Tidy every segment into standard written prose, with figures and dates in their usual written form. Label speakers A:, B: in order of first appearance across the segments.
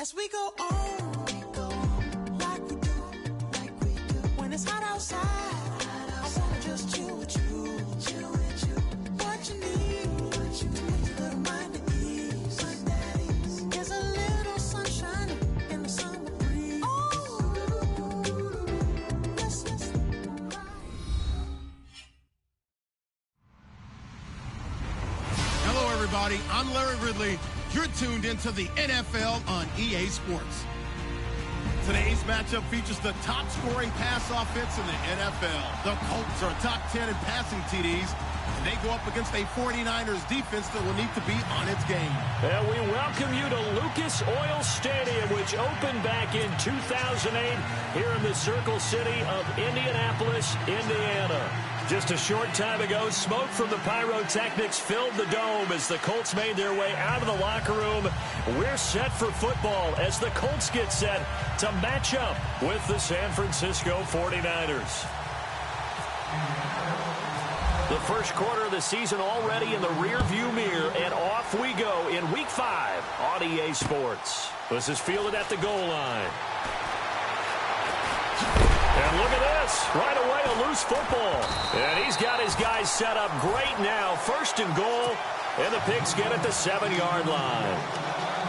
A: As we go on, like we do. When it's hot outside, I wanna just chill with you. What you need, to make your little mind at ease. There's a little sunshine in the summer breeze. Yes.
B: Hello, everybody. I'm Larry Ridley. You're tuned into the NFL on EA Sports. Today's matchup features the top-scoring pass offense in the NFL. The Colts are top 10 in passing TDs, and they go up against a 49ers defense that will need to be on its game.
C: And we welcome you to Lucas Oil Stadium, which opened back in 2008 here in the Circle City of Indianapolis, Indiana. Just a short time ago, smoke from the pyrotechnics filled the dome as the Colts made their way out of the locker room. We're set for football as the Colts get set to match up with the San Francisco 49ers. The first quarter of the season already in the rearview mirror, and off we go in Week 5 on EA Sports. This is fielded at the goal line. And look at this. Right away, a loose football. And he's got his guys set up great now. First and goal, and the Pigs get at the 7-yard line.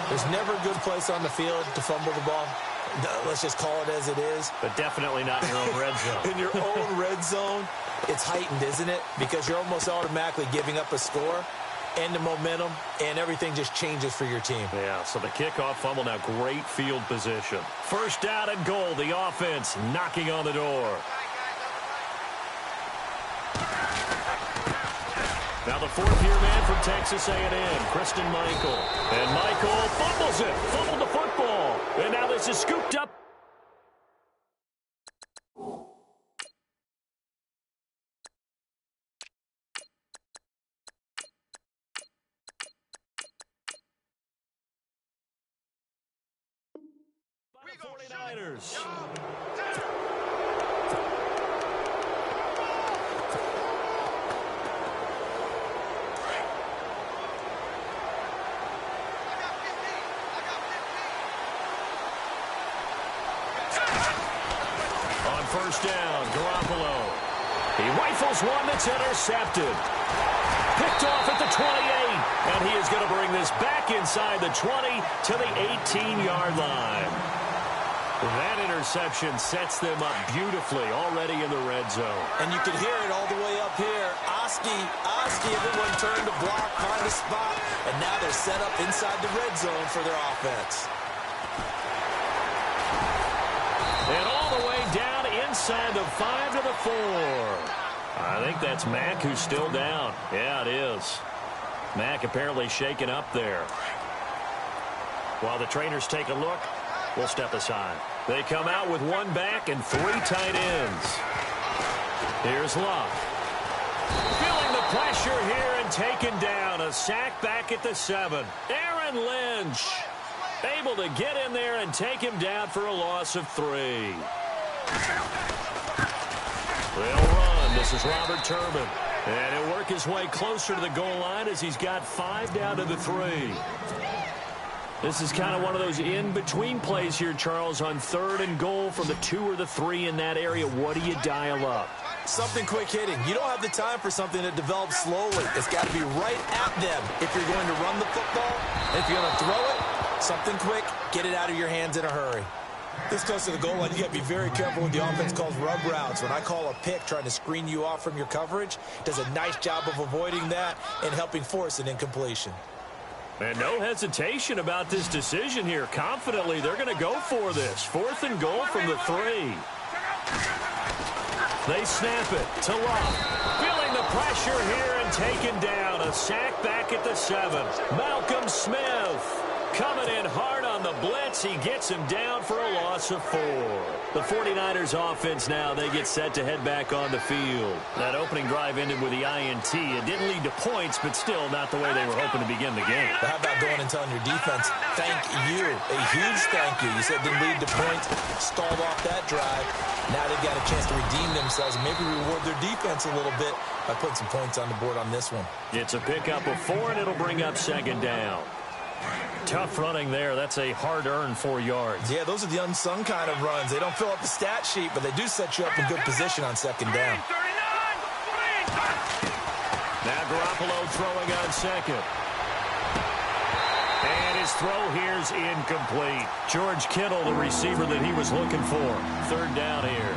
D: There's never a good place on the field to fumble the ball. Let's just call it as it is.
C: But definitely not in your own red zone.
D: In your own red zone, it's heightened, isn't it? Because you're almost automatically giving up a score and the momentum, and everything just changes for your team.
C: Yeah, so the kickoff fumble, now great field position. First down and goal, the offense knocking on the door. Now the fourth-year man from Texas A&M, Christian Michael. And Michael fumbles it, fumbled the football. And now this is scooped up. By the 49ers. First down, Garoppolo. He rifles one that's intercepted. Picked off at the 28, and he is going to bring this back inside the 20 to the 18-yard line. That interception sets them up beautifully already in the red zone.
D: And you can hear it all the way up here. Oski, everyone turned to block, find a spot, and now they're set up inside the red zone for their offense.
C: And all the way down inside the 5 to the 4. I think that's Mack who's still down. Yeah, it is. Mack apparently shaken up there. While the trainers take a look, we'll step aside. They come out with one back and 3 tight ends. Here's Luck. Feeling the pressure here and taken down. A sack back at the 7. Aaron Lynch able to get in there and take him down for a loss of 3. They'll run. This is Robert Turbin. And he'll work his way closer to the goal line as he's got 5 down to the 3. This is kind of one of those in-between plays here, Charles, on 3rd and goal from the 2 or the 3 in that area. What do you dial up?
D: Something quick hitting. You don't have the time for something that develops slowly. It's got to be right at them if you're going to run the football. And if you're going to throw it, something quick, get it out of your hands in a hurry. This close to the goal line, you got to be very careful when the offense calls rub routes. When I call a pick trying to screen you off from your coverage, does a nice job of avoiding that and helping force an incompletion.
C: And no hesitation about this decision here. Confidently, they're going to go for this. 4th and goal from the 3. They snap it to Luck. Feeling the pressure here and taken down. A sack back at the 7. Malcolm Smith coming in hard on the blitz. He gets him down for a loss of 4. The 49ers offense now, they get set to head back on the field. That opening drive ended with the INT. It didn't lead to points, but still not the way they were hoping to begin the game.
D: But how about going and telling your defense, thank you, a huge thank you. You said didn't lead to points, stalled off that drive. Now they've got a chance to redeem themselves and maybe reward their defense a little bit by putting some points on the board on this one.
C: It's a pickup of 4, and it'll bring up 2nd down. Tough running there. That's a hard-earned 4 yards.
D: Yeah, those are the unsung kind of runs. They don't fill up the stat sheet, but they do set you up in good position on second down.
C: Now Garoppolo throwing on second. And his throw here's incomplete. George Kittle, the receiver that he was looking for. Third down here.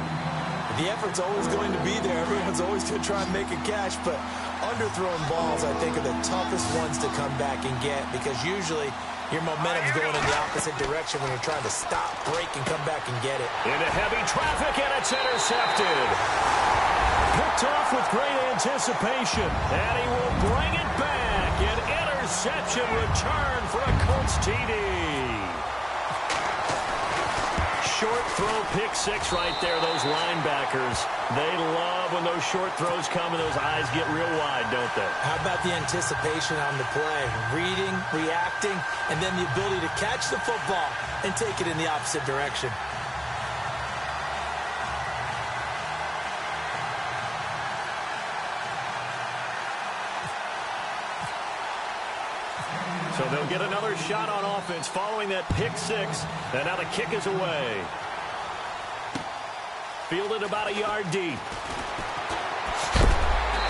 D: The effort's always going to be there. Everyone's always going to try and make a catch, but underthrown balls, I think, are the toughest ones to come back and get because usually your momentum's going in the opposite direction when you're trying to stop, break, and come back and get it.
C: Into heavy traffic, and it's intercepted. Picked off with great anticipation, and he will bring it back. An interception return for a Colts TD. Short throw, pick six right there. Those linebackers, they love when those short throws come and those eyes get real wide, don't they?
D: How about the anticipation on the play? Reading, reacting, and then the ability to catch the football and take it in the opposite direction.
C: So they'll get another shot on offense following that pick six. And now the kick is away. Fielded about a yard deep.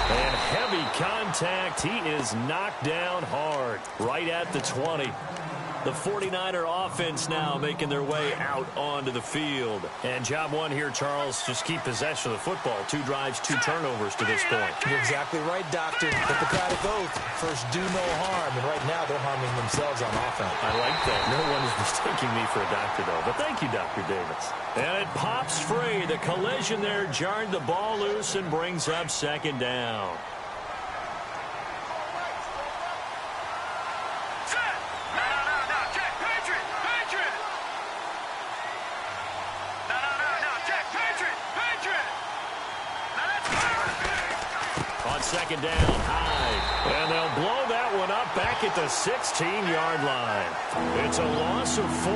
C: And heavy contact. He is knocked down hard. Right at the 20. The 49er offense now making their way out onto the field. And job one here, Charles, just keep possession of the football. 2 drives, 2 turnovers to this point.
D: You're exactly right, Doctor. Hippocratic oath. First, do no harm. And right now, they're harming themselves on offense.
C: I like that. No one is mistaking me for a doctor, though. But thank you, Dr. Davis. And it pops free. The collision there jarred the ball loose and brings up second down. Second down, high. And they'll blow that one up back at the 16-yard line. It's a loss of 4.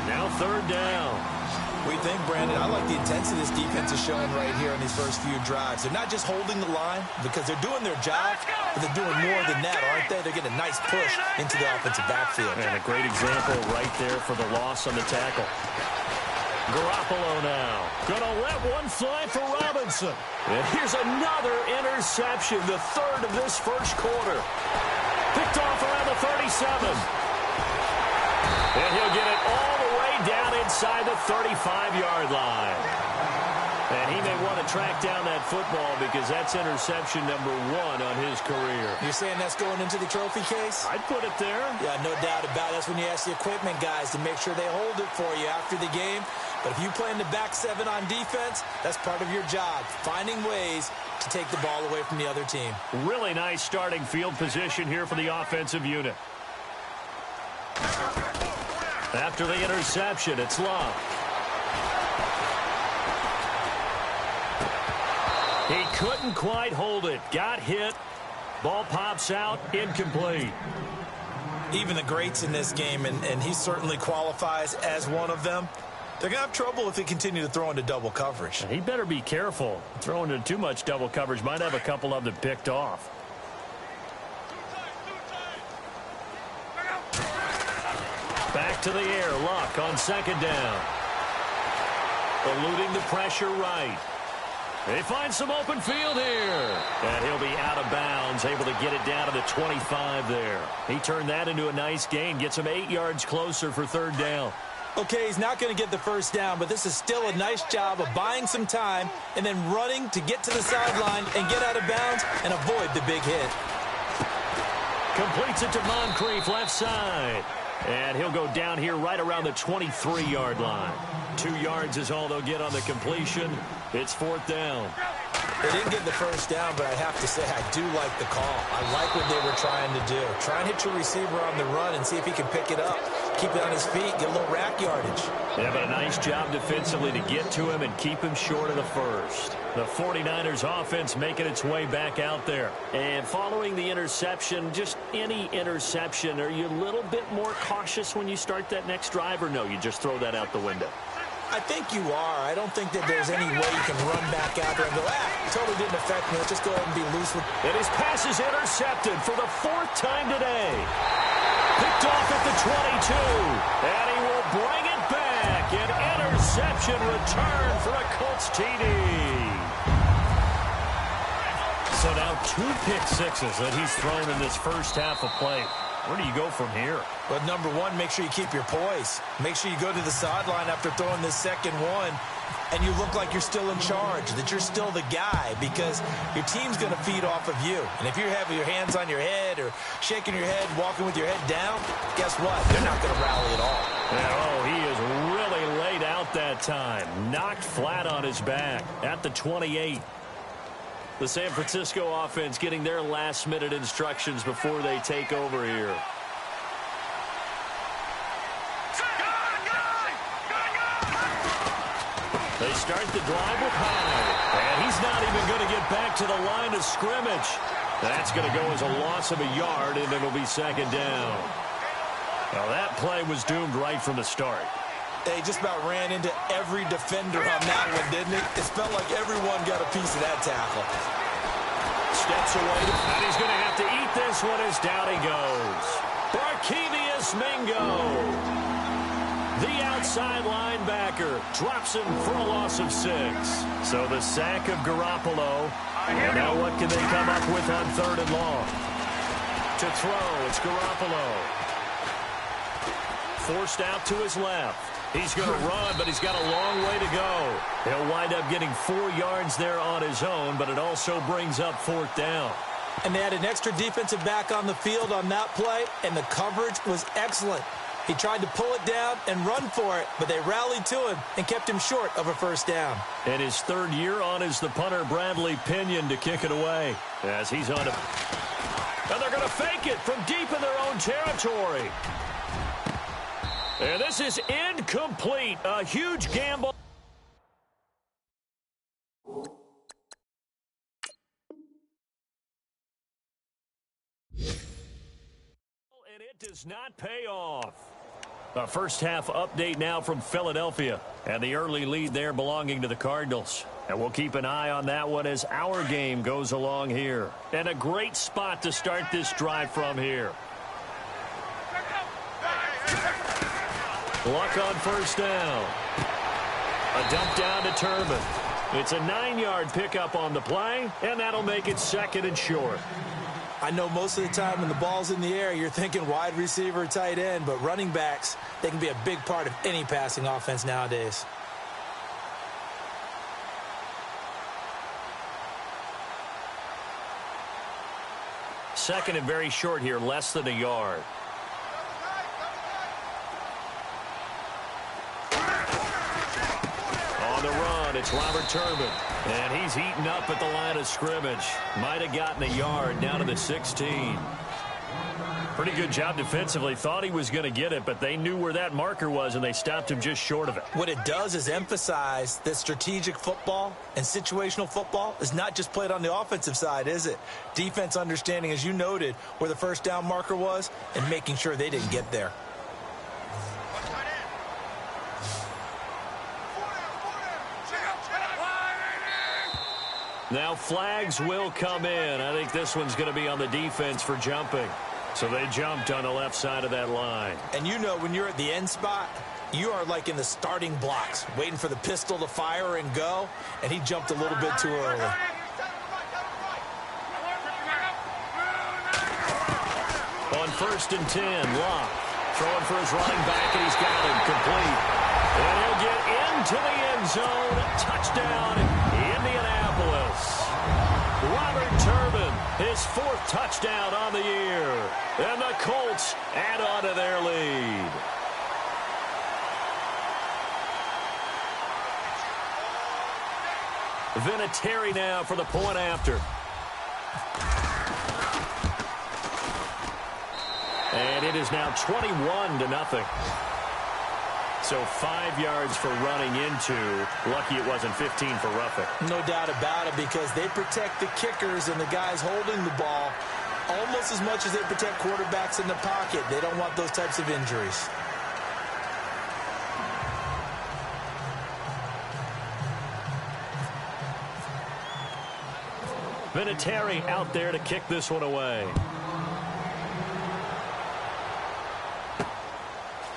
C: Now third down.
D: We think, Brandon, I like the intensity this defense is showing right here in these first few drives. They're not just holding the line because they're doing their job, but they're doing more than that, aren't they? They're getting a nice push into the offensive backfield.
C: And a great example right there for the loss on the tackle. Garoppolo now. Gonna let one fly for Robinson. And here's another interception, the third of this first quarter. Picked off around the 37. And he'll get it all the way down inside the 35-yard line. And he may want to track down that football because that's interception number 1 on his career.
D: You're saying that's going into the trophy case?
C: I'd put it there.
D: Yeah, no doubt about it. That's when you ask the equipment guys to make sure they hold it for you after the game. But if you play in the back 7 on defense, that's part of your job, finding ways to take the ball away from the other team.
C: Really nice starting field position here for the offensive unit. After the interception, it's Love. He couldn't quite hold it. Got hit. Ball pops out. Incomplete.
D: Even the greats in this game, and he certainly qualifies as one of them, they're going to have trouble if they continue to throw into double coverage.
C: He better be careful. Throwing into too much double coverage might have a couple of them picked off. Back to the air. Luck on second down. Eluding the pressure right. They find some open field here. And he'll be out of bounds, able to get it down to the 25 there. He turned that into a nice gain, gets him 8 yards closer for third down.
D: Okay, he's not going to get the first down, but this is still a nice job of buying some time and then running to get to the sideline and get out of bounds and avoid the big hit.
C: Completes it to Moncrief, left side. And he'll go down here right around the 23-yard line. 2 yards is all they'll get on the completion. It's fourth down.
D: They didn't get the first down, but I have to say I do like the call. I like what they were trying to do. Try and hit your receiver on the run and see if he can pick it up. Keep it on his feet, get a little rack yardage.
C: Yeah, but a nice job defensively to get to him and keep him short of the first. The 49ers offense making its way back out there. And following the interception, just any interception, are you a little bit more cautious when you start that next drive, or no, you just throw that out the window?
D: I think you are. I don't think that there's any way you can run back out there and go, totally didn't affect me. Let's just go ahead and be loose with.
C: And his pass is intercepted for the 4th time today. Picked off at the 22. And he will bring it back. An interception return for a Colts TD. So now 2 pick sixes that he's thrown in this first half of play. Where do you go from here?
D: But number one, make sure you keep your poise. Make sure you go to the sideline after throwing this second one, and you look like you're still in charge, that you're still the guy, because your team's going to feed off of you. And if you're having your hands on your head or shaking your head, walking with your head down, guess what? They're not going to rally at all.
C: And, oh, he is really laid out that time. Knocked flat on his back at the 28. The San Francisco offense getting their last-minute instructions before they take over here. They start the drive with High, and he's not even going to get back to the line of scrimmage. That's going to go as a loss of a yard, and it'll be second down. Now, that play was doomed right from the start.
D: They just about ran into every defender on that one, didn't it? It felt like everyone got a piece of that tackle.
C: Steps away, and he's going to have to eat this one as down he goes. Barkevius Mingo, the outside linebacker, drops him for a loss of 6. So the sack of Garoppolo. And now what can they come up with on 3rd and long? To throw, it's Garoppolo. Forced out to his left. He's going to run, but he's got a long way to go. He'll wind up getting 4 yards there on his own, but it also brings up 4th down.
D: And they had an extra defensive back on the field on that play, and the coverage was excellent. He tried to pull it down and run for it, but they rallied to him and kept him short of a first down.
C: And his 3rd year on is the punter Bradley Pinion to kick it away as he's on it. And they're going to fake it from deep in their own territory. And this is incomplete. A huge gamble. And it does not pay off. A first half update now from Philadelphia. And the early lead there belonging to the Cardinals. And we'll keep an eye on that one as our game goes along here. And a great spot to start this drive from here. Luck on first down. A dump down to Turbin. It's a 9-yard pickup on the play, and that'll make it 2nd and short.
D: I know most of the time when the ball's in the air, you're thinking wide receiver, tight end, but running backs, they can be a big part of any passing offense nowadays.
C: Second and very short here, less than a yard. On the run, it's Robert Turbin. And he's eaten up at the line of scrimmage. Might have gotten a yard down to the 16. Pretty good job defensively. Thought he was going to get it, but they knew where that marker was, and they stopped him just short of it.
D: What it does is emphasize that strategic football and situational football is not just played on the offensive side, is it? Defense understanding, as you noted, where the first down marker was and making sure they didn't get there.
C: Now flags will come in. I think this one's going to be on the defense for jumping. So they jumped on the left side of that line.
D: And you know when you're at the end spot, you are like in the starting blocks, waiting for the pistol to fire and go, and he jumped a little bit too early.
C: On 1st and 10, Locke throwing for his running back, and he's got him complete. And he'll get into the end zone. Touchdown, Indianapolis. Robert Turbin, his 4th touchdown on the year. And the Colts add on to their lead. Vinatieri now for the point after. And it is now 21-0. So 5 yards for running into. Lucky it wasn't 15 for roughing.
D: No doubt about it, because they protect the kickers and the guys holding the ball almost as much as they protect quarterbacks in the pocket. They don't want those types of injuries.
C: Vinatieri out there to kick this one away.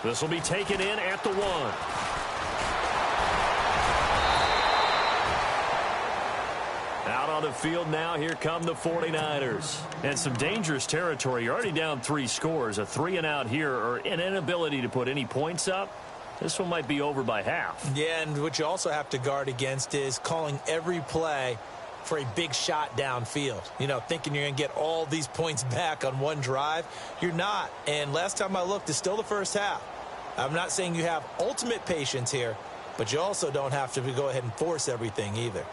C: This will be taken in at the 1. Out on the field now, here come the 49ers. And some dangerous territory. You're already down 3 scores. A 3-and-out here, or an inability to put any points up. This one might be over by half.
D: Yeah, and what you also have to guard against is calling every play for a big shot downfield. You know, thinking you're going to get all these points back on one drive. You're not. And last time I looked, it's still the first half. I'm not saying you have ultimate patience here, but you also don't have to go ahead and force everything either.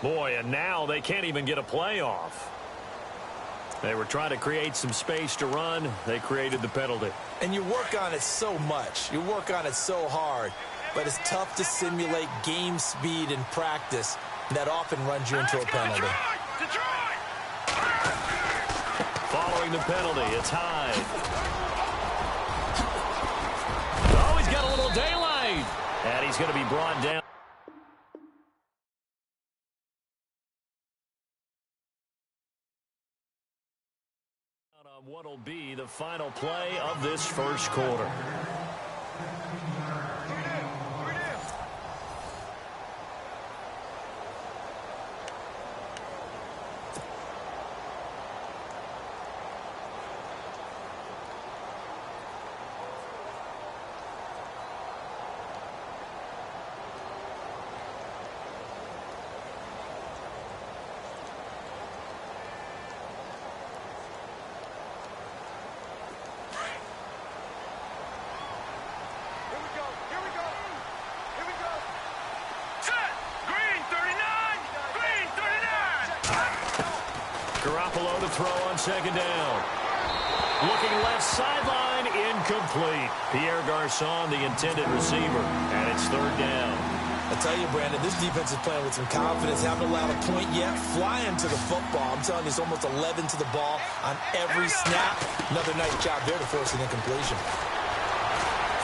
C: Boy, and now they can't even get a playoff. They were trying to create some space to run. They created the penalty.
D: And you work on it so much. You work on it so hard. But it's tough to simulate game speed in practice. That often runs you into a penalty.
C: Following the penalty, it's Hyde. Oh, he's got a little daylight. And he's going to be brought down. On what will be the final play of this first quarter. Garoppolo to throw on second down. Looking left sideline, incomplete. Pierre Garçon, the intended receiver, and it's third down.
D: I tell you, Brandon, this defense is playing with some confidence. Haven't allowed a point yet. Flying to the football. I'm telling you, it's almost 11 to the ball on every snap. Another nice job there to force an incompletion.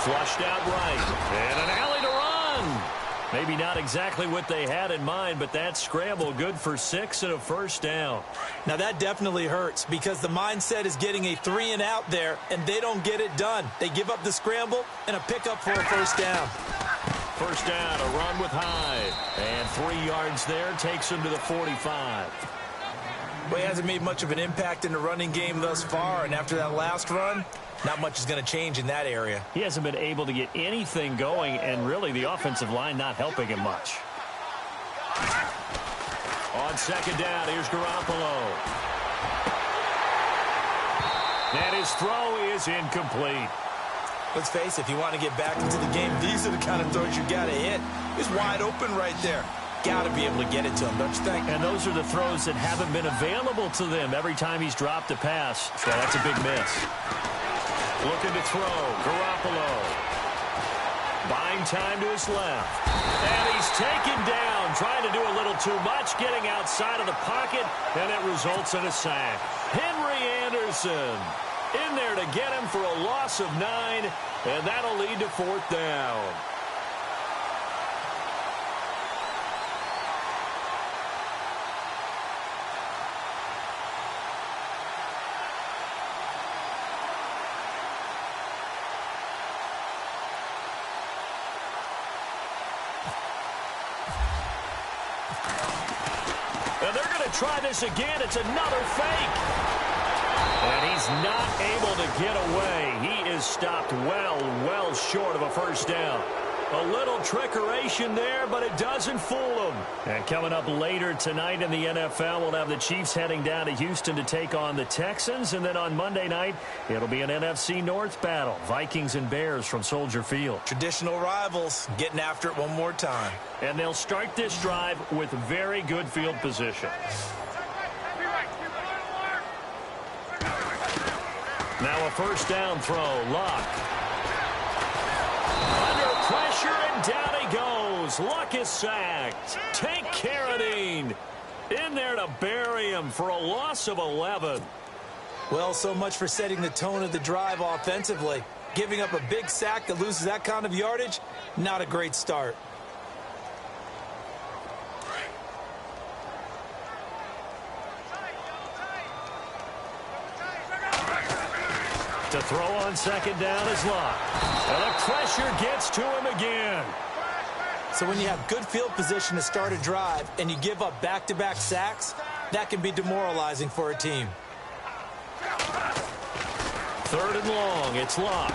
C: Flushed out right. And an alley to run. Maybe not exactly what they had in mind, but that scramble good for 6 and a first down.
D: Now that definitely hurts because the mindset is getting a 3-and-out there, and they don't get it done. They give up the scramble and a pickup for a first down.
C: First down, a run with Hyde. And 3 yards there takes him to the 45.
D: Well, he hasn't made much of an impact in the running game thus far, and after that last run, not much is going to change in that area.
C: He hasn't been able to get anything going, and really the offensive line not helping him much. On second down, here's Garoppolo. And his throw is incomplete.
D: Let's face it, if you want to get back into the game, these are the kind of throws you got to hit. He's wide open right there. Got to be able to get it to him, don't you think?
C: And those are the throws that haven't been available to them every time he's dropped a pass. So that's a big miss. Looking to throw, Garoppolo. Buying time to his left. And he's taken down, trying to do a little too much, getting outside of the pocket, and it results in a sack. Henry Anderson in there to get him for a loss of 9, and that'll lead to fourth down. And they're going to try this again. It's another fake. And he's not able to get away. He is stopped well short of a first down. A little trickeration there, but it doesn't fool him. And coming up later tonight in the NFL, we'll have the Chiefs heading down to Houston to take on the Texans. And then on Monday night, it'll be an NFC North battle. Vikings and Bears from Soldier Field.
D: Traditional rivals getting after it one more time.
C: And they'll start this drive with very good field position. Now a first down throw. Luck. Under pressure, and down he goes. Luck is sacked. Tank Carradine in there to bury him for a loss of 11.
D: Well, so much for setting the tone of the drive offensively. Giving up a big sack that loses that kind of yardage, not a great start.
C: To throw on second down is Locke. And the pressure gets to him again.
D: So when you have good field position to start a drive and you give up back-to-back sacks, that can be demoralizing for a team.
C: Third and long, it's Locke.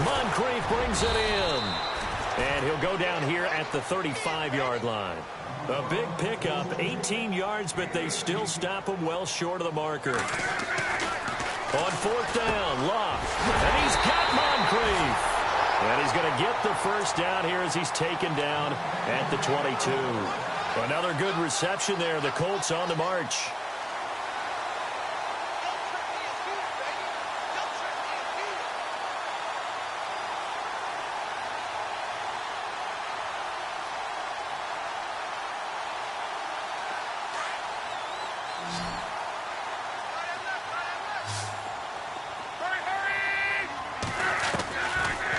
C: Moncrief brings it in. And he'll go down here at the 35-yard line. A big pickup, 18 yards, but they still stop him well short of the marker. On fourth down, Locke. And he's got Moncrief. And he's going to get the first down here as he's taken down at the 22. Another good reception there. The Colts on the march.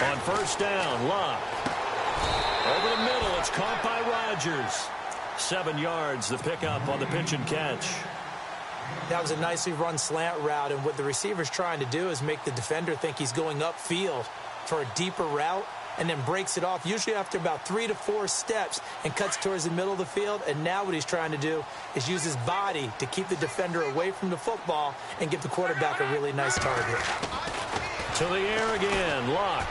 C: On first down, Locke. Over the middle, it's caught by Rodgers. 7 yards, the pickup on the pitch and catch.
D: That was a nicely run slant route, and what the receiver's trying to do is make the defender think he's going upfield for a deeper route, and then breaks it off, usually after about 3 to 4 steps, and cuts towards the middle of the field. And now what he's trying to do is use his body to keep the defender away from the football and give the quarterback a really nice target.
C: To the air again, Locke.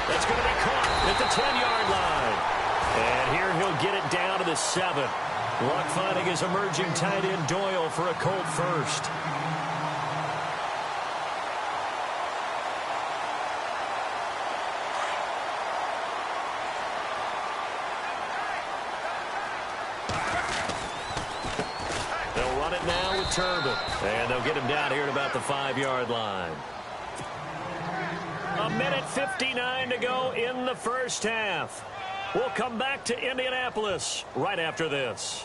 C: That's going to be caught at the 10-yard line. And here he'll get it down to the 7. Locke finding his emerging tight end Doyle for a Colt first. They'll run it now with Turbin. And they'll get him down here at about the 5-yard line. A minute 59 to go in the first half. We'll come back to Indianapolis right after this.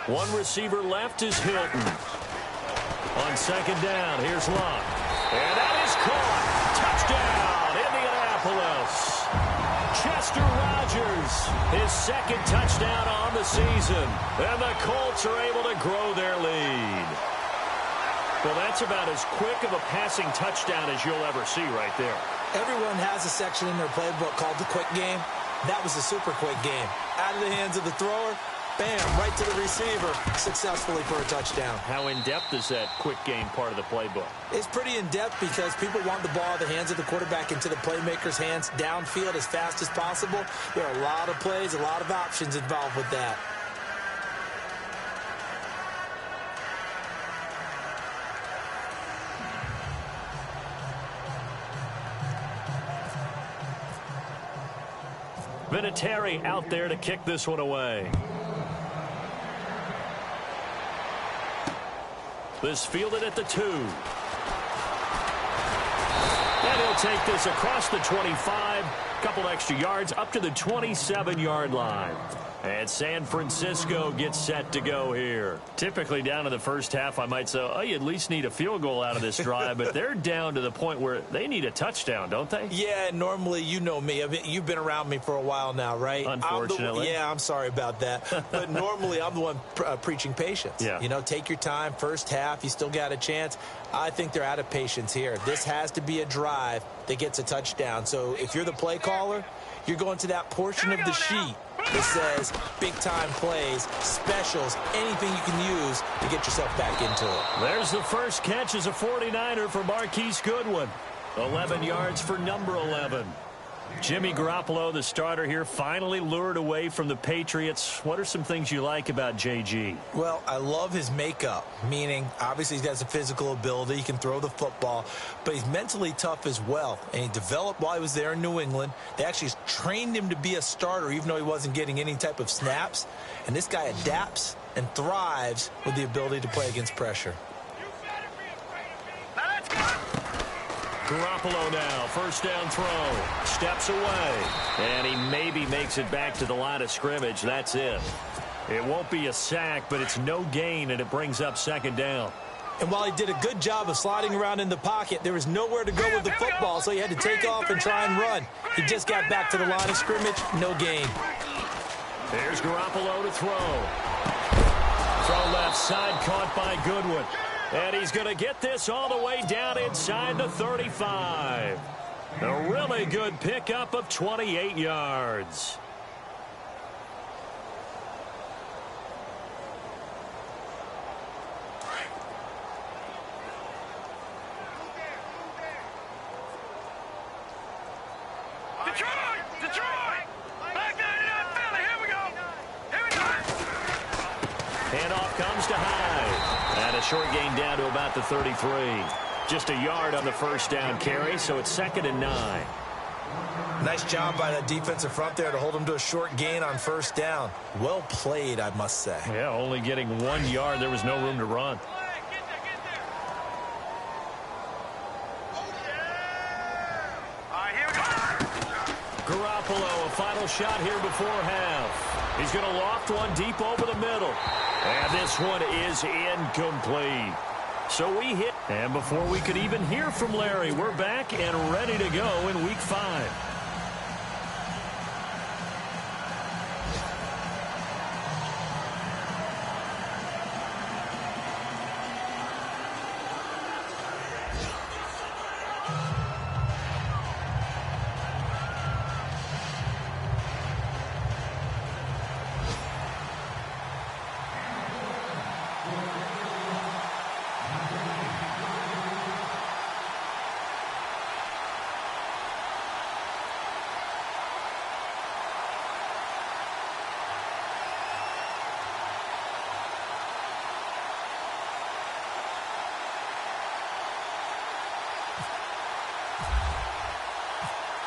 C: One receiver left is Hilton. On second down, here's Locke. And that is caught. Touchdown, Indianapolis. Chester Rogers, his second touchdown on the season. And the Colts are able to grow their lead. Well, that's about as quick of a passing touchdown as you'll ever see right there.
D: Everyone has a section in their playbook called the quick game. That was a super quick game. Out of the hands of the thrower, bam, right to the receiver, successfully for a touchdown.
C: How in-depth is that quick game part of the playbook?
D: It's pretty in-depth because people want the ball out of the hands of the quarterback into the playmaker's hands downfield as fast as possible. There are a lot of plays, a lot of options involved with that.
C: Vinatieri out there to kick this one away. This fielded at the 2. And he'll take this across the 25. Couple extra yards up to the 27-yard line. And San Francisco gets set to go here. Typically down in the first half, I might say, oh, you at least need a field goal out of this drive. But they're down to the point where they need a touchdown, don't they?
D: Yeah, normally, you know me. I mean, you've been around me for a while now, right?
C: Unfortunately.
D: I'm sorry about that. But normally, I'm the one preaching patience.
C: Yeah.
D: You know, take your time. First half, you still got a chance. I think they're out of patience here. This has to be a drive that gets a touchdown. So if you're the play caller, you're going to that portion of the sheet that says big-time plays, specials, anything you can use to get yourself back into it.
C: There's the first catch as a 49er for Marquise Goodwin. 11 yards for number 11. Jimmy Garoppolo, the starter here, finally lured away from the Patriots. What are some things you like about JG?
D: Well, I love his makeup, meaning obviously he has a physical ability. He can throw the football, but he's mentally tough as well. And he developed while he was there in New England. They actually trained him to be a starter even though he wasn't getting any type of snaps. And this guy adapts and thrives with the ability to play against pressure.
C: Garoppolo now, first down throw. Steps away. And he maybe makes it back to the line of scrimmage. That's it. It won't be a sack, but it's no gain, and it brings up second down.
D: And while he did a good job of sliding around in the pocket, there was nowhere to go with the football, so he had to take off and try and run. He just got back to the line of scrimmage, no gain.
C: There's Garoppolo to throw. Throw left side, caught by Goodwin. And he's going to get this all the way down inside the 35. A really good pickup of 28 yards. Handoff comes to Hyde. And a short gain down to about the 33. Just a yard on the first down carry, so it's 2nd and 9.
D: Nice job by that defensive front there to hold him to a short gain on first down. Well played, I must say.
C: Yeah, only getting 1 yard. There was no room to run. Garoppolo, a final shot here before half. He's going to loft one deep over the middle. And this one is incomplete. So we hit. And before we could even hear from Larry, we're back and ready to go in Week 5.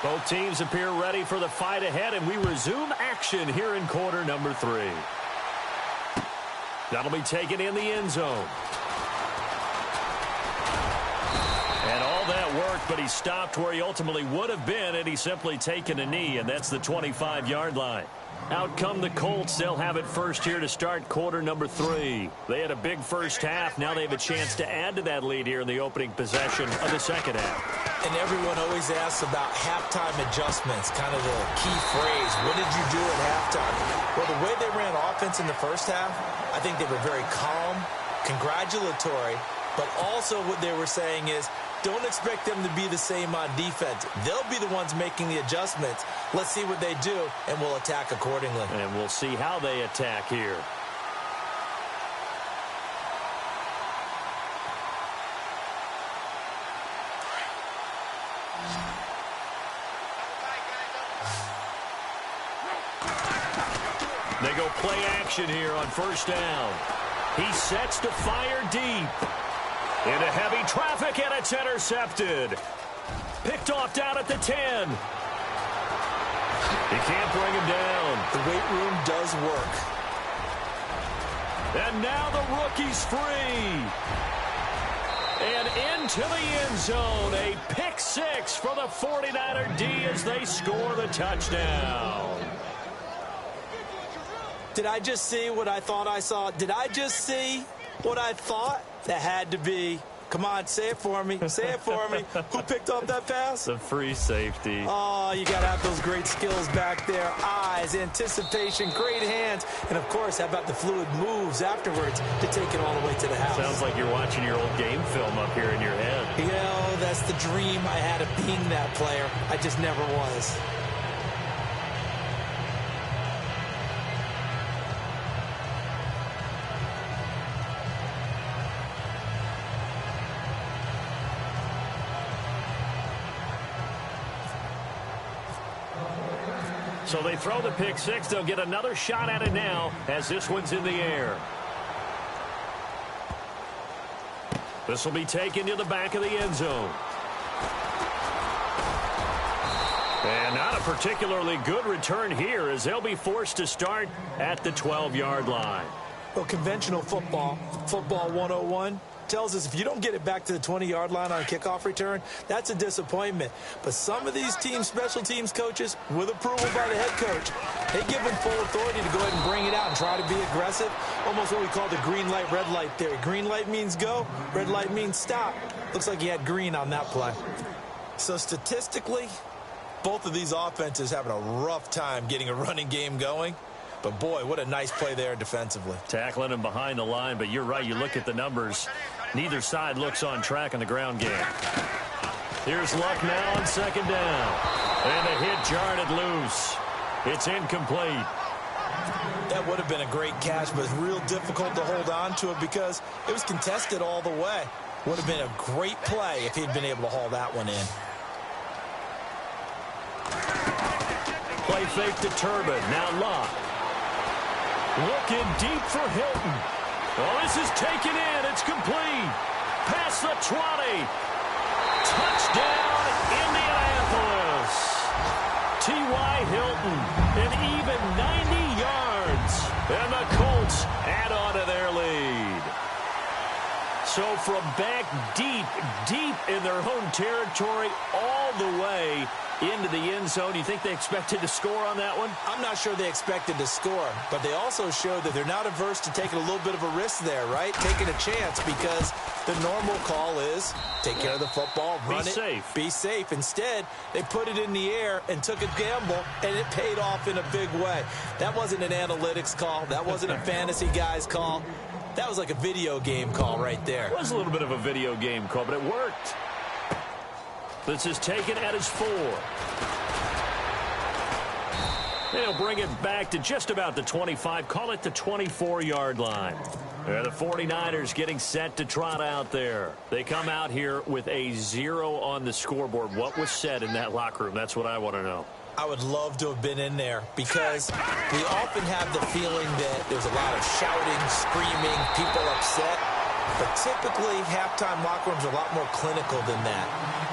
C: Both teams appear ready for the fight ahead, and we resume action here in quarter number 3. That'll be taken in the end zone. And all that worked, but he stopped where he ultimately would have been, and he's simply taken a knee, and that's the 25-yard line. Out come the Colts. They'll have it first here to start quarter number 3. They had a big first half. Now they have a chance to add to that lead here in the opening possession of the second half.
D: And everyone always asks about halftime adjustments, kind of the key phrase. What did you do at halftime? Well, the way they ran offense in the first half, I think they were very calm, congratulatory, but also what they were saying is, don't expect them to be the same on defense. They'll be the ones making the adjustments. Let's see what they do, and we'll attack accordingly.
C: And we'll see how they attack here. They go play action here on first down. He sets to fire deep. Into heavy traffic, and it's intercepted. Picked off down at the 10. He can't bring him down.
D: The weight room does work.
C: And now the rookie's free. And into the end zone. A pick 6 for the 49er D as they score the touchdown.
D: Did I just see what I thought I saw? Did I just see what I thought? That had to be. Come on, say it for me. Say it for me. Who picked up that pass?
C: The free safety.
D: Oh, you got to have those great skills back there. Eyes, anticipation, great hands. And, of course, how about the fluid moves afterwards to take it all the way to the house?
C: Sounds like you're watching your old game film up here in your head.
D: You know, that's the dream I had of being that player. I just never was.
C: So they throw the pick 6. They'll get another shot at it now as this one's in the air. This will be taken to the back of the end zone. And not a particularly good return here as they'll be forced to start at the 12-yard line.
D: Well, conventional football, football 101, tells us if you don't get it back to the 20-yard line on a kickoff return, that's a disappointment. But some of these special teams coaches, with approval by the head coach, they give them full authority to go ahead and bring it out and try to be aggressive. Almost what we call the green light, red light theory. Green light means go, red light means stop. Looks like he had green on that play. So statistically, both of these offenses having a rough time getting a running game going. But, boy, what a nice play there defensively.
C: Tackling him behind the line, but you're right. You look at the numbers. Neither side looks on track in the ground game. Here's Luck now on second down. And the hit jarred it loose. It's incomplete.
D: That would have been a great catch, but it's real difficult to hold on to it because it was contested all the way. Would have been a great play if he'd been able to haul that one in.
C: Play fake to Turbin. Now Luck. Looking deep for Hilton. Oh, this is taken in. It's complete. Past the 20. Touchdown, Indianapolis. T.Y. Hilton, an even 90 yards. And the Colts add on to their lead. So from back deep in their home territory all the way into the end zone, you think they expected to score on that one?
D: I'm not sure they expected to score, but they also showed that they're not averse to taking a little bit of a risk there, right? Taking a chance because the normal call is take care of the football, run it, be safe. Instead, they put it in the air and took a gamble, and it paid off in a big way. That wasn't an analytics call. That wasn't a fantasy guy's call. That was like a video game call right there.
C: It was a little bit of a video game call, but it worked. This is taken at his 4. They'll bring it back to just about the 25. Call it the 24-yard line. The 49ers getting set to trot out there. They come out here with a 0 on the scoreboard. What was said in that locker room? That's what I want to know.
D: I would love to have been in there because we often have the feeling that there's a lot of shouting, screaming, people upset. But typically, halftime locker rooms are a lot more clinical than that.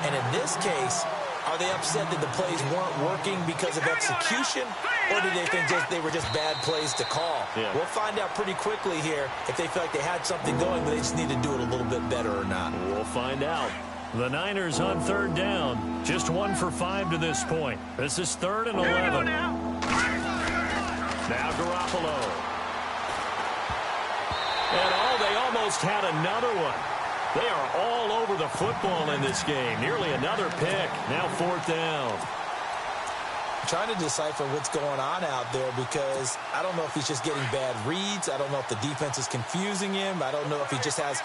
D: And in this case, are they upset that the plays weren't working because of execution? Or do they think they were just bad plays to call?
C: Yeah.
D: We'll find out pretty quickly here if they feel like they had something going, but they just need to do it a little bit better or not.
C: We'll find out. The Niners on third down. Just 1 for 5 to this point. This is 3rd and 11. Now Garoppolo. And they almost had another one. They are all over the football in this game. Nearly another pick. Now 4th down.
D: Trying to decipher what's going on out there because I don't know if he's just getting bad reads. I don't know if the defense is confusing him. I don't know if he just has,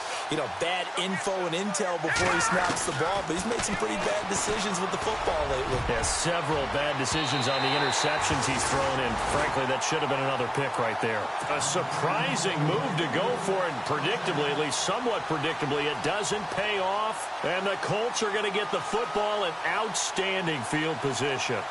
D: bad info and intel before he snaps the ball. But he's made some pretty bad decisions with the football lately.
C: Yeah, several bad decisions on the interceptions he's thrown in. Frankly, that should have been another pick right there. A surprising move to go for it. Predictably, at least somewhat predictably, it doesn't pay off. And the Colts are going to get the football in outstanding field position.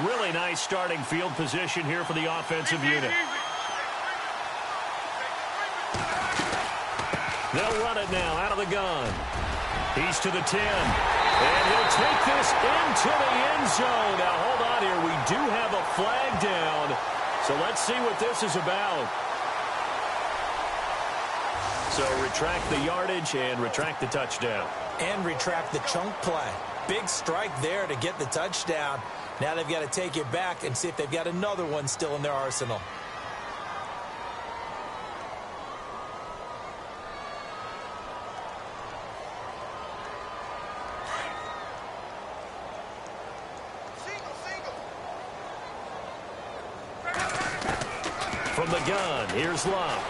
C: Really nice starting field position here for the offensive unit. They'll run it now out of the gun. He's to the 10. And he'll take this into the end zone. Now, hold on here. We do have a flag down. So let's see what this is about. So retract the yardage and retract the touchdown.
D: And retract the chunk play. Big strike there to get the touchdown. Now they've got to take it back and see if they've got another one still in their arsenal.
C: From the gun, here's Luck.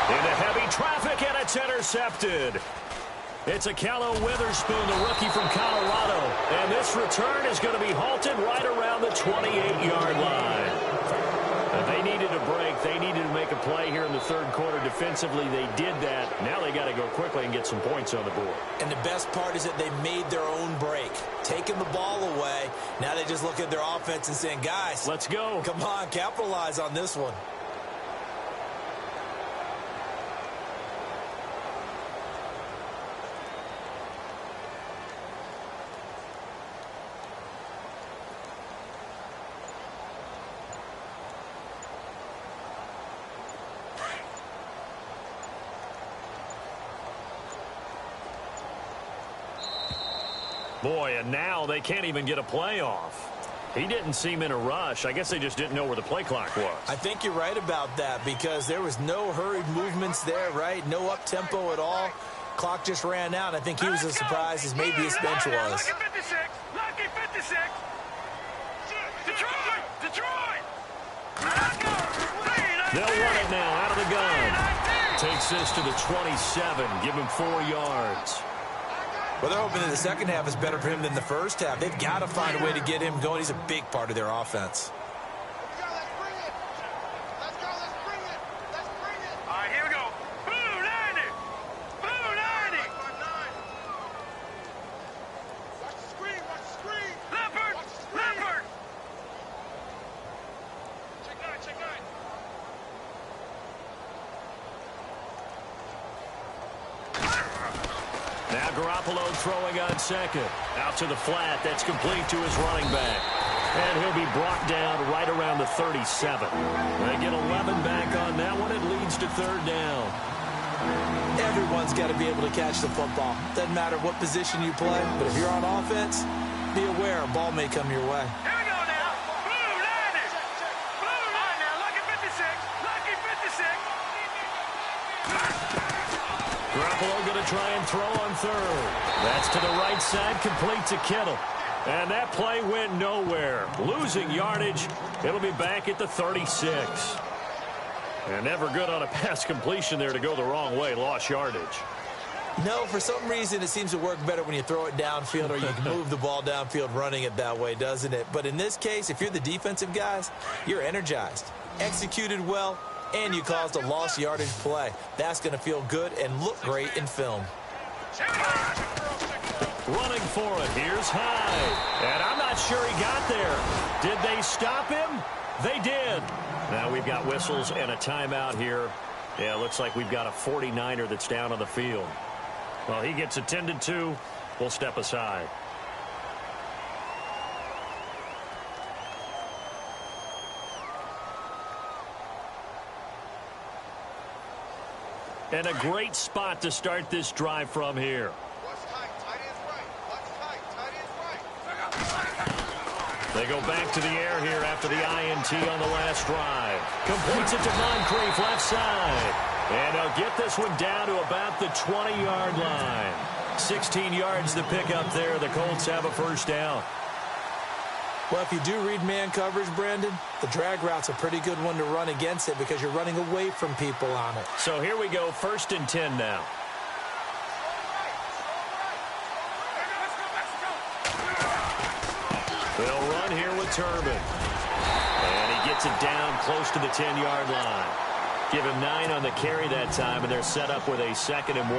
C: Into heavy traffic, and it's intercepted. It's a Callow Witherspoon, the rookie from Colorado. And this return is going to be halted right around the 28-yard line. They needed a break. They needed to make a play here in the third quarter. Defensively, they did that. Now they got to go quickly and get some points on the board.
D: And the best part is that they made their own break. Taking the ball away. Now they just look at their offense and saying, guys,
C: let's go.
D: Come on, capitalize on this one.
C: Boy, and now they can't even get a play off. He didn't seem in a rush. I guess they just didn't know where the play clock was.
D: I think you're right about that because there was no hurried movements there, right? No up-tempo at all. Clock just ran out. I think he was as surprised as maybe his bench was.
E: Lucky 56. Lucky 56. Detroit.
C: They'll run it now out of the gun. Takes this to the 27. Give him 4 yards.
D: Well, they're hoping that the second half is better for him than the first half. They've got to find a way to get him going. He's a big part of their offense.
E: All right, here we go. Blue 90. Blue 90. Watch the screen. Watch the screen. Leopard. Leopard. Check 9. Check 9.
C: Now Garoppolo throwing on second. Out to the flat. That's complete to his running back. And he'll be brought down right around the 37. They get 11 back on that one. It leads to third down.
D: Everyone's got to be able to catch the football. Doesn't matter what position you play, but if you're on offense, be aware a ball may come your way.
E: Here we go now. Blue 90. Blue 90. Now, lucky 56. Lucky 56.
C: Garoppolo going to try and throw on third. That's to the right side, complete to Kittle. And that play went nowhere. Losing yardage. It'll be back at the 36. And never good on a pass completion there to go the wrong way. Lost yardage.
D: No, for some reason it seems to work better when you throw it downfield or you can move the ball downfield running it that way, doesn't it? But in this case, if you're the defensive guys, you're energized, executed well, and you caused a lost yardage play. That's going to feel good and look great in film.
C: Running for it. Here's Hyde. And I'm not sure he got there. Did they stop him? They did. Now we've got whistles and a timeout here. Yeah, it looks like we've got a 49er that's down on the field. Well, he gets attended to. We'll step aside. And a great spot to start this drive from here. They go back to the air here after the INT on the last drive. Completes it to Moncrief, left side. And they'll get this one down to about the 20-yard line. 16 yards to pick up there. The Colts have a first down.
D: Well, if you do read man coverage, Brandon, the drag route's a pretty good one to run against it because you're running away from people on it.
C: So here we go, 1st and 10 now. They'll run here with Turbin. And he gets it down close to the 10-yard line. Give him 9 on the carry that time, and they're set up with a 2nd and 1.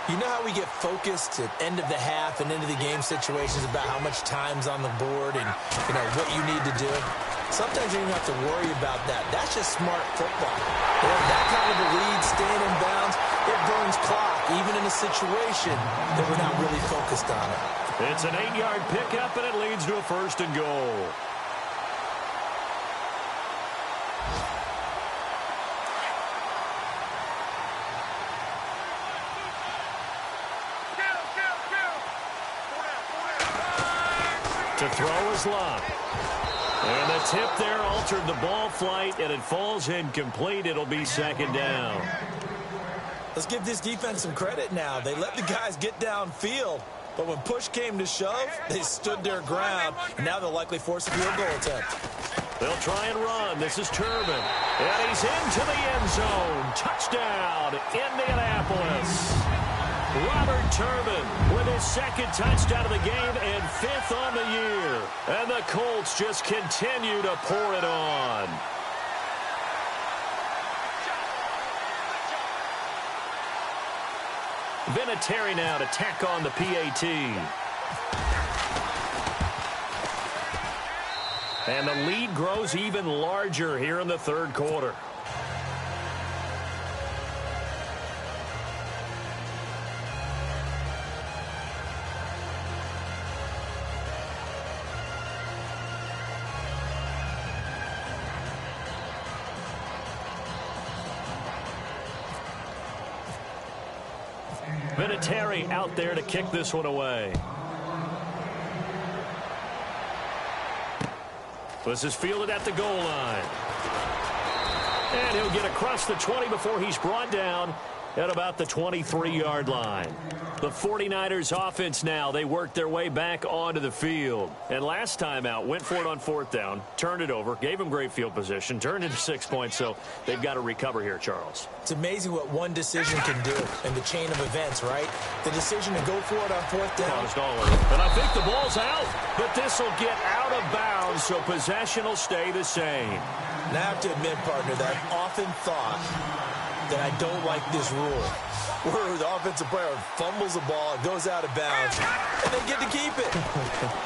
D: You know how we get focused at end of the half and into the game situations about how much time's on the board and, you know, what you need to do? Sometimes you don't have to worry about that. That's just smart football. They have that kind of a lead, staying in bounds. It burns clock, even in a situation that we're not really focused on it.
C: It's an 8-yard pickup, and it leads to a 1st and goal. To throw is Locke. And the tip there altered the ball flight, and it falls incomplete. It'll be 2nd down.
D: Let's give this defense some credit now. They let the guys get downfield, but when push came to shove, they stood their ground, and now they'll likely force a field goal attempt.
C: They'll try and run. This is Turbin. And he's into the end zone. Touchdown, Indianapolis. Robert Turbin with his 2nd touchdown of the game and 5th on the year. And the Colts just continue to pour it on. Vinatieri now to tack on the PAT. And the lead grows even larger here in the 3rd quarter. Vinatieri out there to kick this one away. This is fielded at the goal line. And he'll get across the 20 before he's brought down at about the 23-yard line. The 49ers offense now, they worked their way back onto the field. And last time out, went for it on 4th down, turned it over, gave him great field position, turned into 6 points, so they've got to recover here, Charles.
D: It's amazing what one decision can do in the chain of events, right? The decision to go for it on 4th down.
C: And I think the ball's out, but this will get out of bounds, so possession will stay the same.
D: And I have to admit, partner, that I've often thought that I don't like this rule, where the offensive player fumbles the ball, it goes out of bounds, and they get to keep it.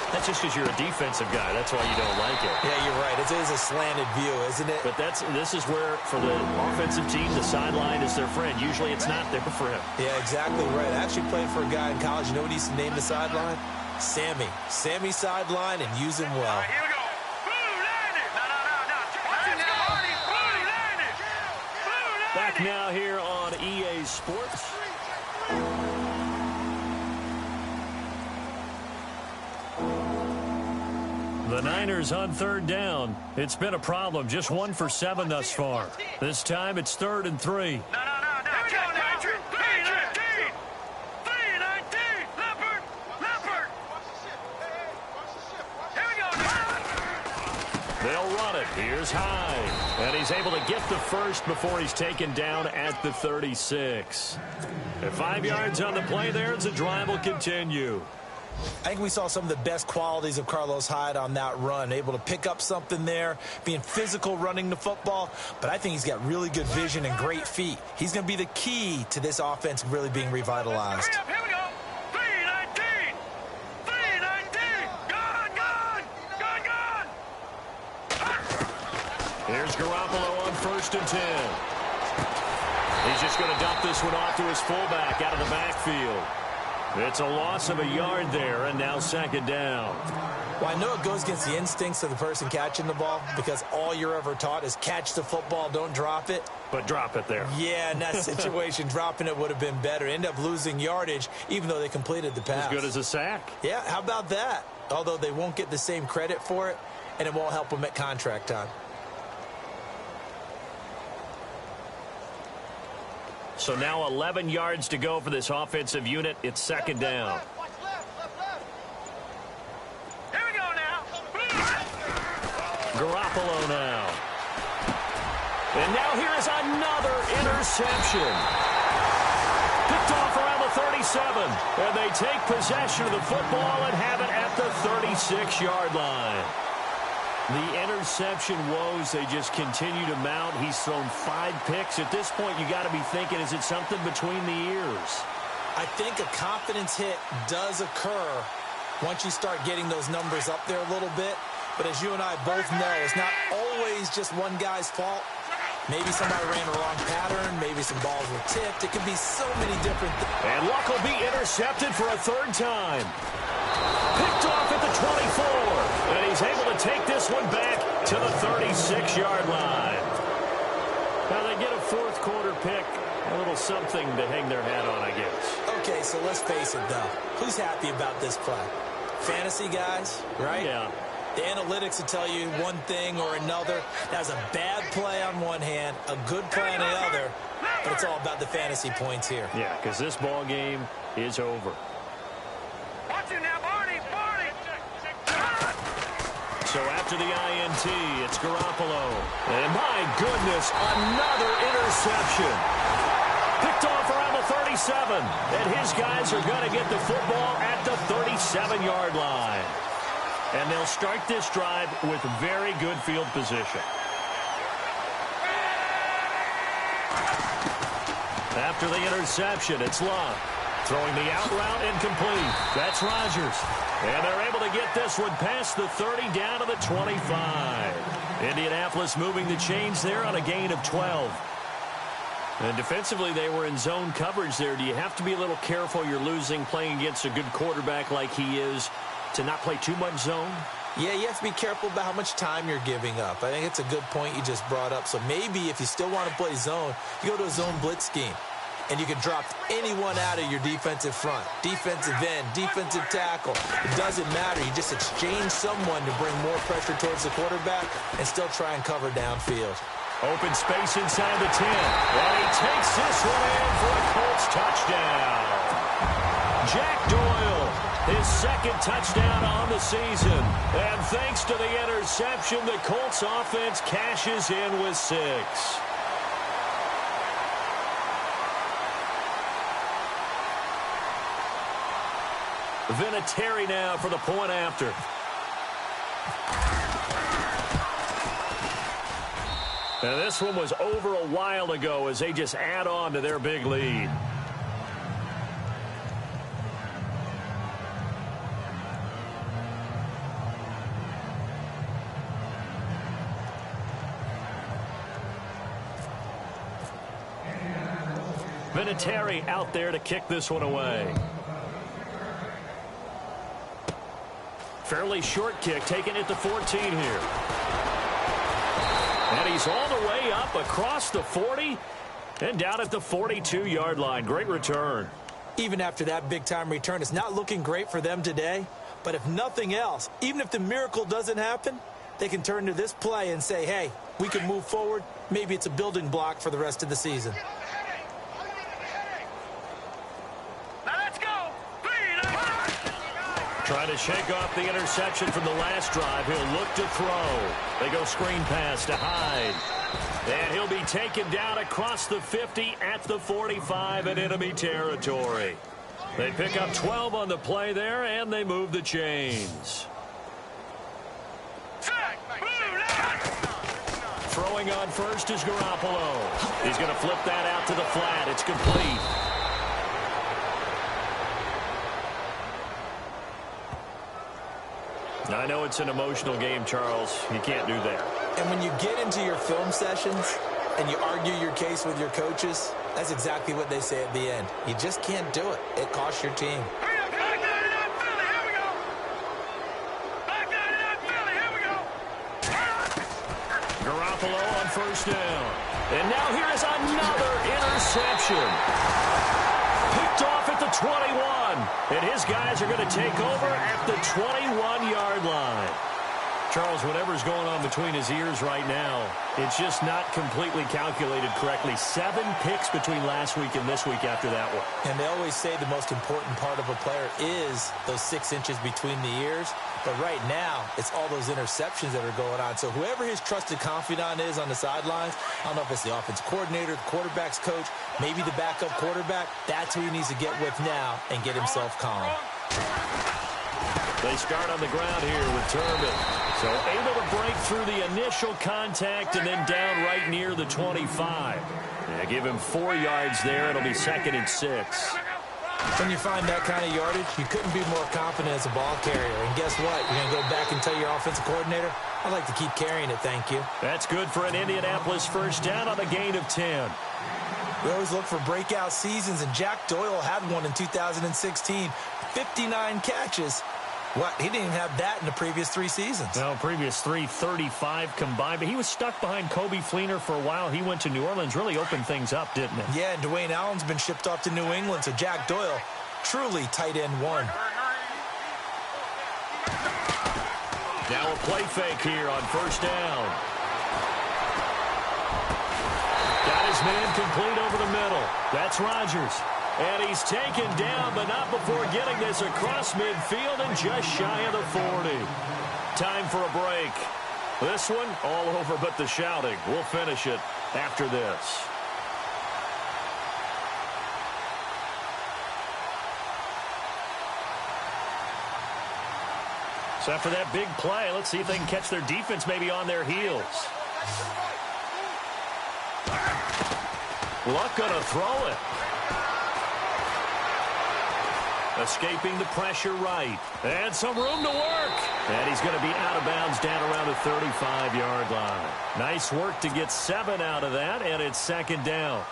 C: That's just because you're a defensive guy. That's why you don't like it.
D: Yeah, you're right. It is a slanted view, isn't it?
C: But this is where, for the offensive team, the sideline is their friend. Usually it's not there for him.
D: Yeah, exactly right. I actually played for a guy in college. You know what he used to name the sideline? Sammy. Sammy sideline, and use him well.
E: Here we go. Blue landed. No. Let's go, Arnie. Blue landed.
C: Back now here on EA Sports. The Niners on 3rd down. It's been a problem. Just 1 for 7 thus far. This time it's 3rd and 3.
E: No. Patrick. 319. 319. Leopard. Here we go.
C: They'll run it. Here's Hyde. And he's able to get the first before he's taken down at the 36. At 5 yards on the play there, the drive will continue.
D: I think we saw some of the best qualities of Carlos Hyde on that run. Able to pick up something there, being physical running the football. But I think he's got really good vision and great feet. He's going to be the key to this offense really being revitalized.
E: Here we go. 319. 319. Gone.
C: Here's Garoppolo on 1st and 10. He's just going to dump this one off to his fullback out of the backfield. It's a loss of a yard there, and now 2nd down.
D: Well, I know it goes against the instincts of the person catching the ball because all you're ever taught is catch the football, don't drop it.
C: But drop it there.
D: Yeah, in that situation, dropping it would have been better. End up losing yardage, even though they completed the pass.
C: As good as a sack.
D: Yeah, how about that? Although they won't get the same credit for it, and it won't help them at contract time.
C: So now 11 yards to go for this offensive unit. It's 2nd down.
E: Here we go now.
C: Garoppolo now. And now here is another interception. Picked off around the 37. And they take possession of the football and have it at the 36-yard line. The interception woes, they just continue to mount. He's thrown 5 picks. At this point, you got to be thinking, is it something between the ears?
D: I think a confidence hit does occur once you start getting those numbers up there a little bit. But as you and I both know, it's not always just one guy's fault. Maybe somebody ran a wrong pattern. Maybe some balls were tipped. It could be so many different things.
C: And Luck will be intercepted for a 3rd time. Picked off at the 24. And he's able to take this one back to the 36-yard line. Now they get a 4th quarter pick. A little something to hang their hat on, I guess.
D: Okay, so let's face it, though. Who's happy about this play? Fantasy guys, right?
C: Yeah.
D: The analytics will tell you one thing or another. That's a bad play on one hand, a good play on the other, but it's all about the fantasy points here.
C: Yeah, because this ball game is over.
E: Watch it now, Barney.
C: So after the INT, it's Garoppolo. And my goodness, another interception. Picked off around the 37. And his guys are going to get the football at the 37-yard line. And they'll start this drive with very good field position. After the interception, it's Luck. Throwing the out route incomplete. That's Rodgers. And they're able to get this one past the 30 down to the 25. Indianapolis moving the chains there on a gain of 12. And defensively, they were in zone coverage there. Do you have to be a little careful you're losing playing against a good quarterback like he is to not play too much zone?
D: Yeah, you have to be careful about how much time you're giving up. I think it's a good point you just brought up. So maybe if you still want to play zone, you go to a zone blitz scheme. and you can drop anyone out of your defensive front. Defensive end, defensive tackle. It doesn't matter. You just exchange someone to bring more pressure towards the quarterback and still try and cover downfield.
C: Open space inside the 10. And he takes this one in for a Colts touchdown. Jack Doyle, his second touchdown on the season. And thanks to the interception, the Colts offense cashes in with 6. Vinatieri now for the point after. Now this one was over a while ago as they just add on to their big lead. Vinatieri out there to kick this one away. Fairly short kick, taking it to 14 here. And he's all the way up across the 40 and down at the 42-yard line. Great return.
D: Even after that big-time return, it's not looking great for them today. But if nothing else, even if the miracle doesn't happen, they can turn to this play and say, hey, we can move forward. Maybe it's a building block for the rest of the season.
C: Trying to shake off the interception from the last drive. He'll look to throw. They go screen pass to Hyde. And he'll be taken down across the 50 at the 45 in enemy territory. They pick up 12 on the play there, and they move the chains. Throwing on first is Garoppolo. He's going to flip that out to the flat. It's complete. I know it's an emotional game, Charles. You can't do that.
D: And when you get into your film sessions and you argue your case with your coaches, that's exactly what they say at the end. You just can't do it. It costs your team.
C: Garoppolo on first down. And now here is another interception. Picked off at the 21. And his guys are going to take over at the 21-yard line. Charles, whatever's going on between his ears right now, it's just not completely calculated correctly. 7 picks between last week and this week after that one.
D: And they always say the most important part of a player is those 6 inches between the ears. But right now, it's all those interceptions that are going on. So whoever his trusted confidant is on the sidelines, I don't know if it's the offense coordinator, the quarterback's coach, maybe the backup quarterback, that's who he needs to get with now and get himself calm.
C: They start on the ground here with Turbin. So able to break through the initial contact and then down right near the 25. Yeah, give him 4 yards there. It'll be 2nd and 6.
D: When you find that kind of yardage, you couldn't be more confident as a ball carrier. And guess what? You're going to go back and tell your offensive coordinator, I'd like to keep carrying it, thank you.
C: That's good for an Indianapolis first down on a gain of 10.
D: We always look for breakout seasons, and Jack Doyle had one in 2016. 59 catches. What? He didn't even have that in the previous 3 seasons.
C: No, previous 3, 35 combined. But he was stuck behind Kobe Fleener for a while. He went to New Orleans, really opened things up, didn't it?
D: Yeah, and Dwayne Allen's been shipped off to New England, so Jack Doyle, truly tight end 1.
C: Now a play fake here on first down. Got his man complete over the middle. That's Rodgers. And he's taken down, but not before getting this across midfield and just shy of the 40. Time for a break. This one, all over but the shouting. We'll finish it after this. So after that big play, let's see if they can catch their defense maybe on their heels. Luck gonna throw it. Escaping the pressure right. And some room to work. And he's going to be out of bounds down around the 35-yard line. Nice work to get 7 out of that, and it's 2nd down.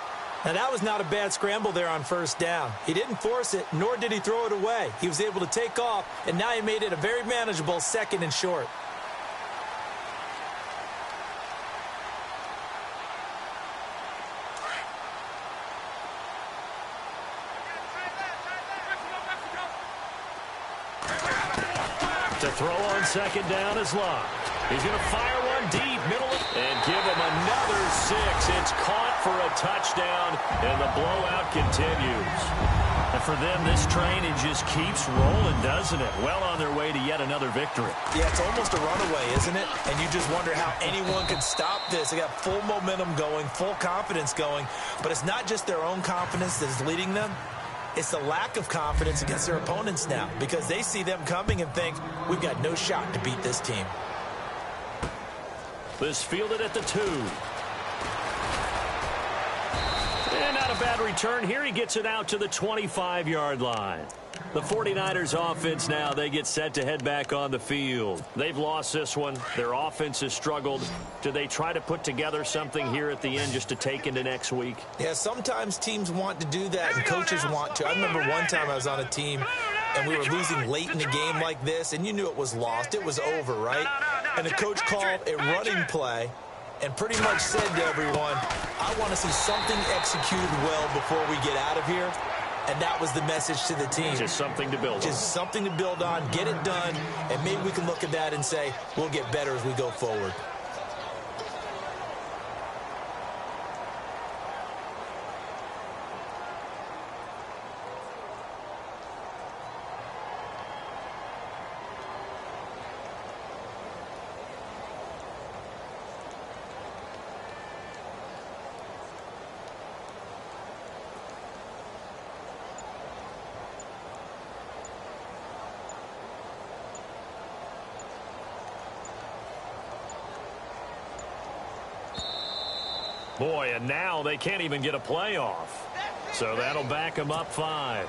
D: Now, that was not a bad scramble there on first down. He didn't force it, nor did he throw it away. He was able to take off, and now he made it a very manageable 2nd and short.
C: second down is Luck. He's going to fire one deep, middle, and give him another 6. It's caught for a touchdown, and the blowout continues. And for them, this train, it just keeps rolling, doesn't it? Well on their way to yet another victory.
D: Yeah, it's almost a runaway, isn't it? And you just wonder how anyone could stop this. They got full momentum going, full confidence going. But it's not just their own confidence that's leading them. It's the lack of confidence against their opponents now, because they see them coming and think, we've got no shot to beat this team.
C: This fielded at the 2. And not a bad return here. He gets it out to the 25-yard line. The 49ers offense now, they get set to head back on the field. They've lost this one. Their offense has struggled. Do they try to put together something here at the end just to take into next week?
D: Yeah, sometimes teams want to do that and coaches want to. I remember one time I was on a team and we were losing late in the game like this, and you knew it was lost. It was over, right? And the coach called a running play and pretty much said to everyone, I want to see something executed well before we get out of here. And that was the message to the team.
C: Just something to build on.
D: Just something to build on, get it done, and maybe we can look at that and say, we'll get better as we go forward.
C: Boy, and now they can't even get a playoff. So that'll back them up 5.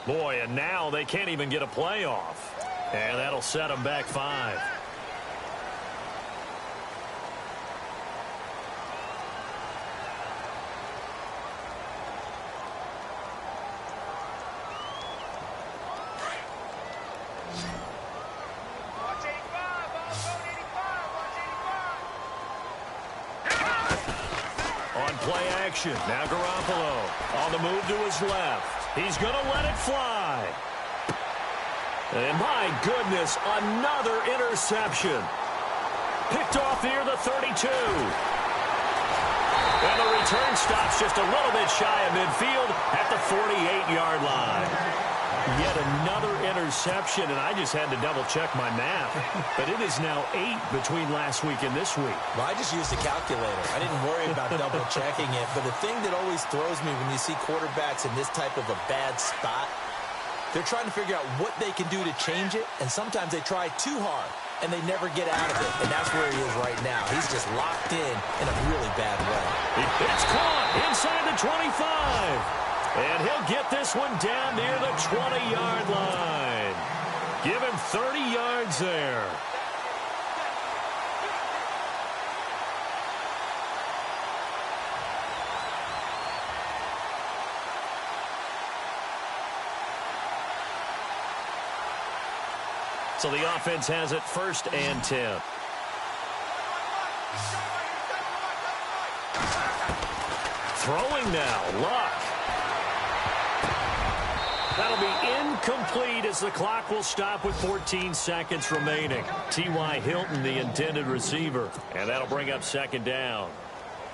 C: Boy, and now they can't even get a playoff. And that'll set them back 5. On play action, now Garoppolo on the move to his left. He's going to let it fly. And my goodness, another interception. Picked off near the 32. And the return stops just a little bit shy of midfield at the 48-yard line. Yet another interception, and I just had to double-check my math. But it is now 8 between last week and this week.
D: Well, I just used a calculator. I didn't worry about double-checking it. But the thing that always throws me when you see quarterbacks in this type of a bad spot, they're trying to figure out what they can do to change it, and sometimes they try too hard, and they never get out of it. And that's where he is right now. He's just locked in a really bad way.
C: It's caught inside the 25. And he'll get this one down near the 20-yard line. Give him 30 yards there. So the offense has it 1st and 10. Throwing now, Luck. That'll be incomplete as the clock will stop with 14 seconds remaining. T.Y. Hilton, the intended receiver. And that'll bring up 2nd down.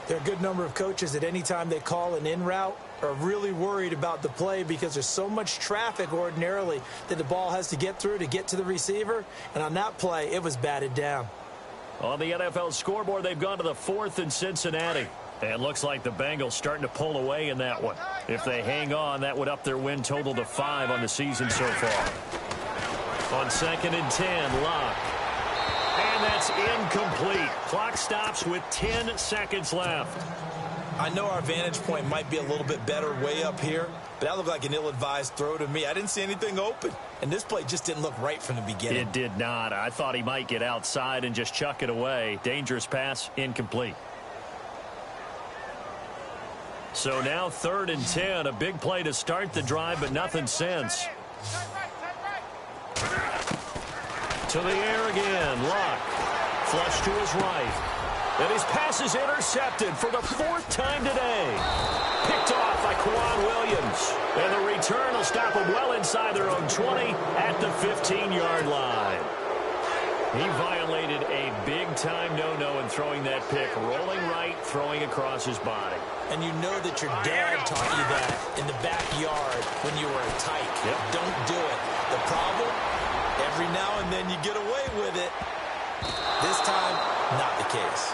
D: There are a good number of coaches at any time they call an in route are really worried about the play because there's so much traffic ordinarily that the ball has to get through to get to the receiver. And on that play, it was batted down.
C: On the NFL scoreboard, they've gone to the 4th in Cincinnati. And looks like the Bengals starting to pull away in that one. If they hang on, that would up their win total to 5 on the season so far. On 2nd and 10, Luck. And And that's incomplete. Clock stops with 10 seconds left.
D: I know our vantage point might be a little bit better way up here, but that looked like an ill-advised throw to me. I didn't see anything open, and this play just didn't look right from the beginning.
C: It did not. I thought he might get outside and just chuck it away. Dangerous pass, incomplete. So now 3rd and 10, a big play to start the drive, but nothing since. To the air again, Luck. Flush to his right. And his pass is intercepted for the 4th time today. Picked off by Quan Williams. And the return will stop them well inside their own 20 at the 15-yard line. He violated a big-time no-no in throwing that pick. Rolling right, throwing across his body.
D: And you know that your dad taught you that in the backyard when you were a tyke.
C: Yep.
D: Don't do it. The problem, every now and then you get away with it. This time, not the case.